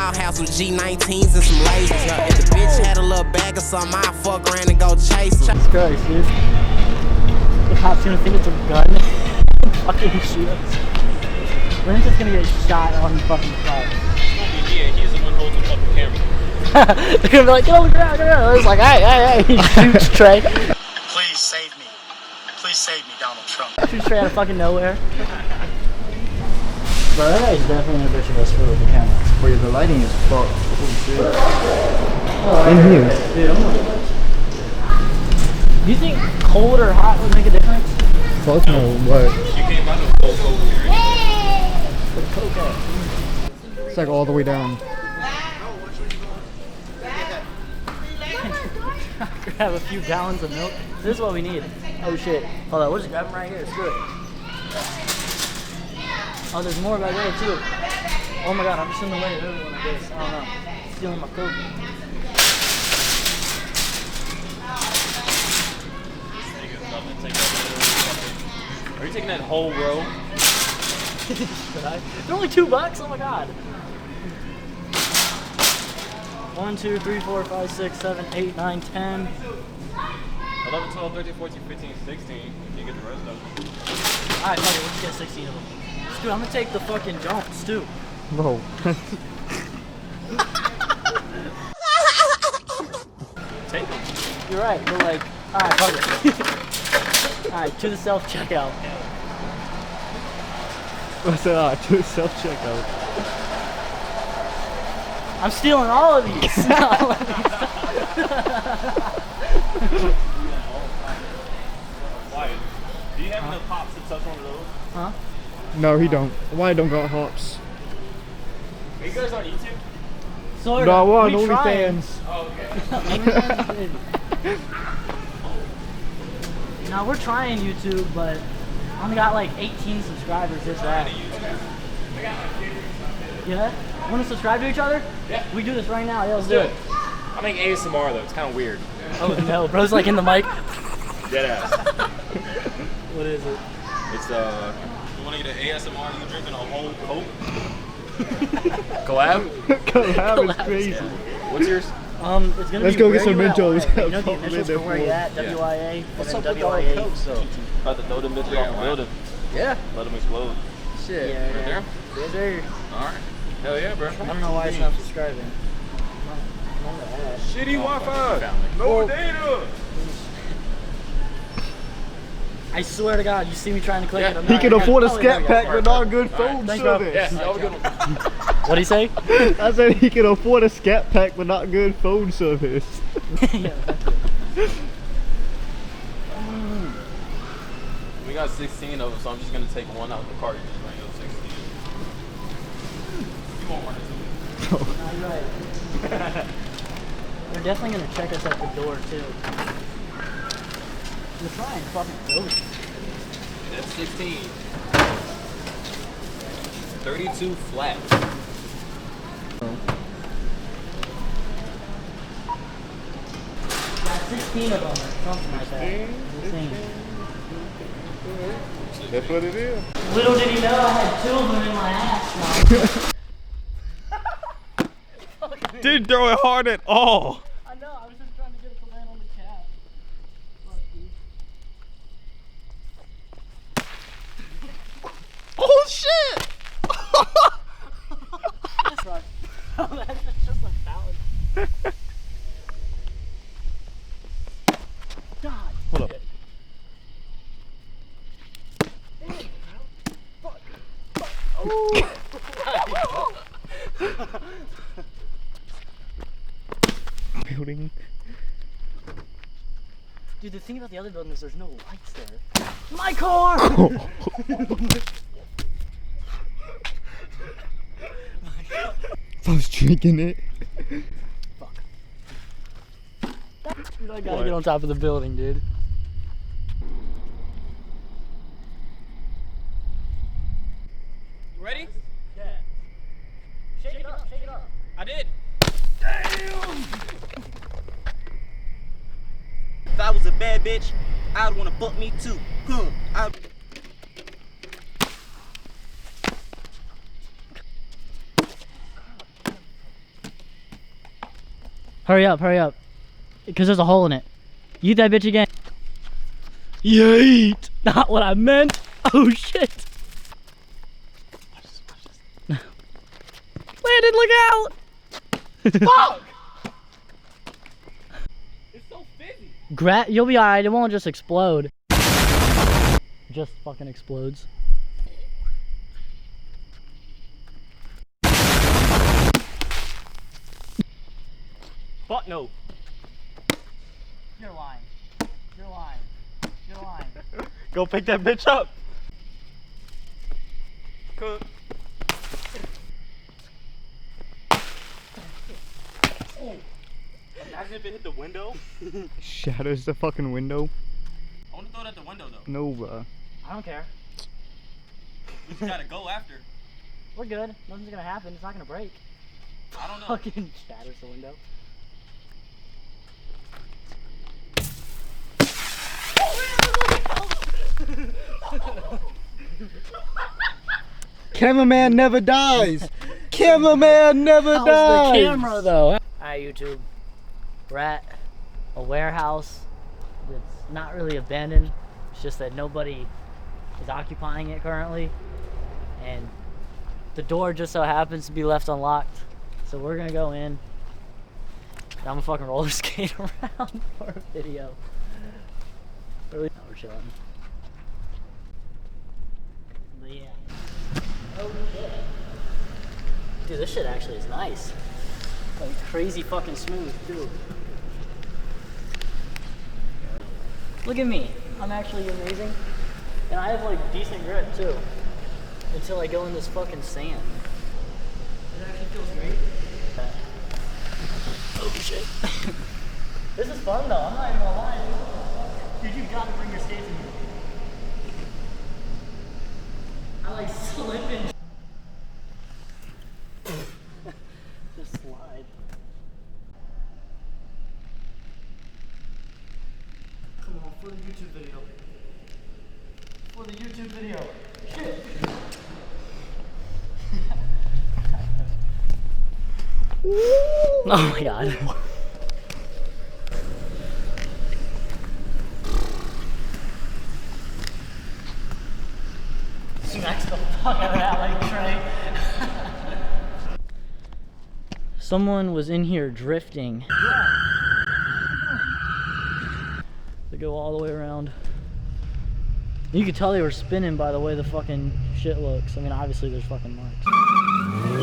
I'll have some G19s and some lasers. If the bitch had a little bag or something, I'll fuck around and go chase her. Jesus Christ, dude. The cops gonna think it's a gun. Fucking shoot us. We're just gonna get shot on fucking spot. Yeah, he's the one holding the fucking camera. They're gonna be like, get on the ground, get on. It's like, hey, he shoots Trey. Please save me. Please save me, Donald Trump. Shoots Trey out of fucking nowhere. Bro, that guy's definitely in a bitch of us for the camera. Wait, the lighting is fucked. Holy shit. Oh, In here. Dude, do you think cold or hot would make a difference? Fuck no, what? You came out of cold over here. Okay. It's like all the way down. Grab a few gallons of milk. This is what we need. Oh shit. Hold on, we'll just grab them right here. Screw it. Oh, there's more right there too. Oh my god, I'm just in the way of everyone, I guess. I don't know. Stealing my coat. Are you taking that whole row? They're only $2. Oh my god. 1, 2, 3, 4, 5, 6, 7, 8, 9, 10. 11, 12, 13, 14, 15, 16. You get the rest of them. Alright, fuck it, let's get 16 of them. Dude, I'm gonna take the fucking jumps too. Bro. Take them. You're right, but like, alright, fuck it. Alright, to the self-checkout. What's that? To self-checkout. I'm stealing all of these. Why? Do you have enough pops to touch one of those? Huh? No, he don't. Why don't got hops? Are you guys on YouTube? Sort No, I of. want We trying. OnlyFans. Oh, okay. No, we're trying YouTube, but I only got like 18 subscribers, just that. Yeah? Want to subscribe to each other? Yeah. We do this right now. Yeah, let's Do it. I make ASMR though. It's kind of weird. Oh no, bro's like in the mic. Dead ass. What is it? It's You want to get an ASMR? You drinking a whole Coke? Collab? Collab is crazy. Yeah. What's yours? It's gonna Let's be go get where some you at, Mentos. like, you know the initials for where you at, Yeah. WIA, What's and up then with all the WIA. Cokes, though? About to throw them bitches off the building. Yeah. Let them explode. Shit. Yeah, Right there? Yes, sir. Alright. Hell yeah, bro. I don't know why it's not subscribing. Shitty Wi-Fi. No data. I swear to God, you see me trying to click it. I'm He not- can afford a Oh, there scat we go. pack but not good phone Thanks, bro. service. Yeah, have a good one. What'd he say? I said he can afford a scat pack but not good phone service. Yeah, that's it. We got 16 of them, so I'm just gonna take one out of the cart and just bring up 16. You won't run into it. No, you're right. They're definitely gonna check us at the door too. We're trying fucking kill us. That's 16. 32 flat. Got 16 of them or something like that. Insane. That's what it is. Little did he know I had 2 of them in my ass. Didn't throw it hard at all. I know, I was just trying to get it to land on the cat. Oh shit! That's right. That's just like balance. God. Hold up. Building. Dude, the thing about the other building is there's no lights there. My car! If I was drinking it. Fuck. Dude, I gotta get on top of the building, dude. You ready? Yeah. Shake it up, shake it up. I did. If I was a bad bitch, I'd want to fuck me too. Hurry up, hurry up. Because there's a hole in it. Eat that bitch again. Yeet! Not what I meant. Oh shit. Landon, look out! Fuck! It's so fizzy. You'll be alright, it won't just explode. Just fucking explodes. Fuck no. You're lying. You're lying. You're lying. Go pick that bitch up. Cook. Imagine if it hit the window. Shatters the fucking window. I want to throw it at the window though. No, bro. I don't care. We just gotta go after. We're good. Nothing's gonna happen. It's not gonna break. I don't know. Fucking shatters the window. Cameraman never dies. Cameraman never How's dies. the camera though? Alright, YouTube. We're at a warehouse that's not really abandoned. It's just that nobody is occupying it currently. And the door just so happens to be left unlocked. So we're gonna go in. And I'm gonna fucking roller skate around for a video. Really? No, we're chilling. But yeah. Oh shit. Dude, this shit actually is nice. Like crazy fucking smooth, too. Look at me. I'm actually amazing. And I have like decent grip too. Until I go in this fucking sand. It actually feels great. Oh shit. This is fun though, I'm not even gonna lie. Dude, you gotta bring your skates in here. I like slipping. Just slide. Come on, for the YouTube video. For the YouTube video. Shit. Oh my god. Smacks the fuck out of that like tray. Someone was in here drifting. They go all the way around. You could tell they were spinning by the way the fucking shit looks. I mean, obviously there's fucking marks.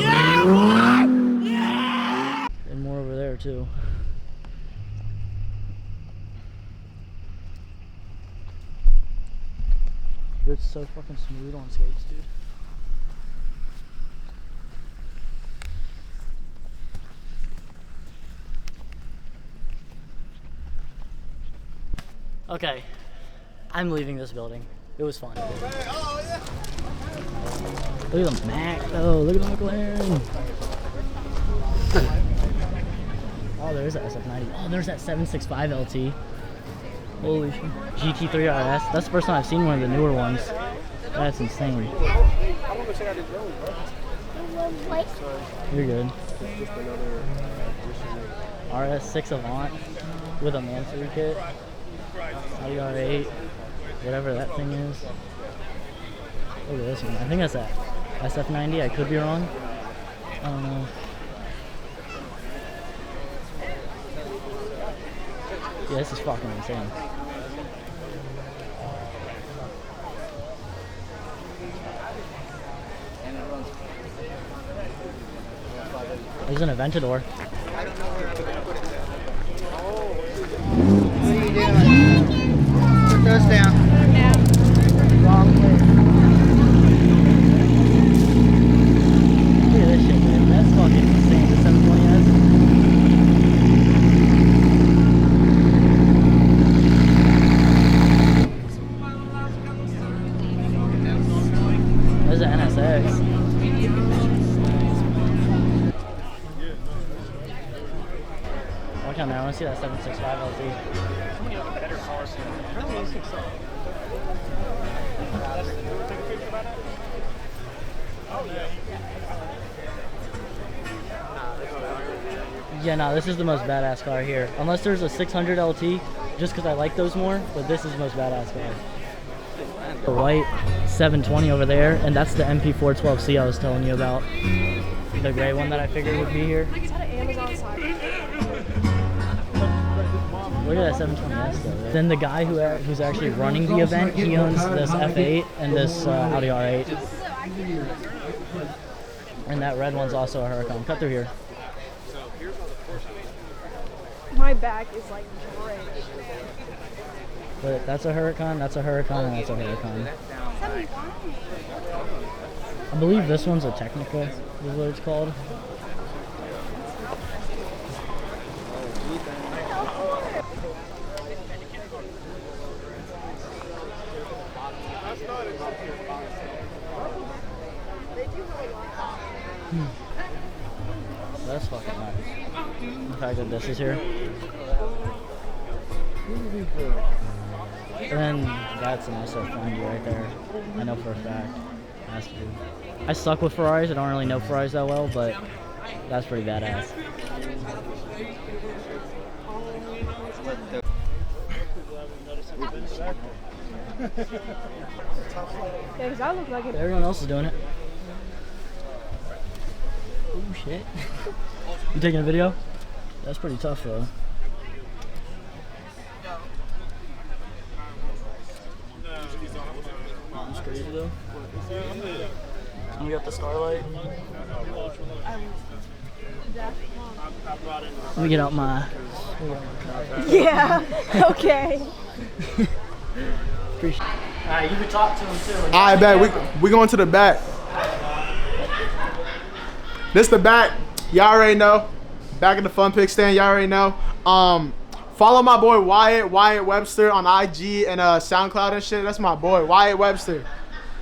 Yeah, boy! Yeah! And more over there too. It's so fucking smooth on skates, dude. Okay, I'm leaving this building. It was fun. Look at the Mac though, look at the McLaren. Oh, there's that SF90. Oh, there's that 765 LT. Holy shit. GT3 RS. That's the first time I've seen one of the newer ones. That's insane. You're good. RS6 Avant with a Mansory kit. IR8. Whatever that thing is. Look at this one. I think that's that SF90. I could be wrong. I don't know. Yeah, this is fucking insane. There's an Aventador. What are you doing? Put those down. Wrong place. Look at this shit, man. That's fucking insane. The 720S. There's an NSX. Watch out, man. I want to see that 765 LT. So many other better cars. Oh yeah. Yeah, no, this is the most badass car here. Unless there's a 600 LT, just because I like those more, but this is the most badass car. The white 720 over there, and that's the MP412C I was telling you about. The gray one that I figured would be here. Look at that 720S though. Then the guy who's actually running the event, he owns this F8 and this Audi R8. And that red one's also a Huracan. Cut through here. My back is like great. But that's a Huracan, that's a Huracan, and that's a Huracan. I believe this one's a Technica, is what it's called. That's fucking nice. The fact that this is here. And then that's an SF90 right there. I know for a fact. Has to be. I suck with Ferraris. I don't really know Ferraris that well, but that's pretty badass. Yeah, 'cause I look like it. Everyone else is doing it. Oh shit. You taking a video? That's pretty tough though. That's crazy though. And we got the Starlight. Let me get out my... Yeah, okay. Appreciate it. Alright, you can talk to him too. I bet we going to the back. This the back. Y'all already know. Back in the fun pick stand. Y'all already know. Follow my boy Wyatt Webster on IG and SoundCloud and shit. That's my boy Wyatt Webster.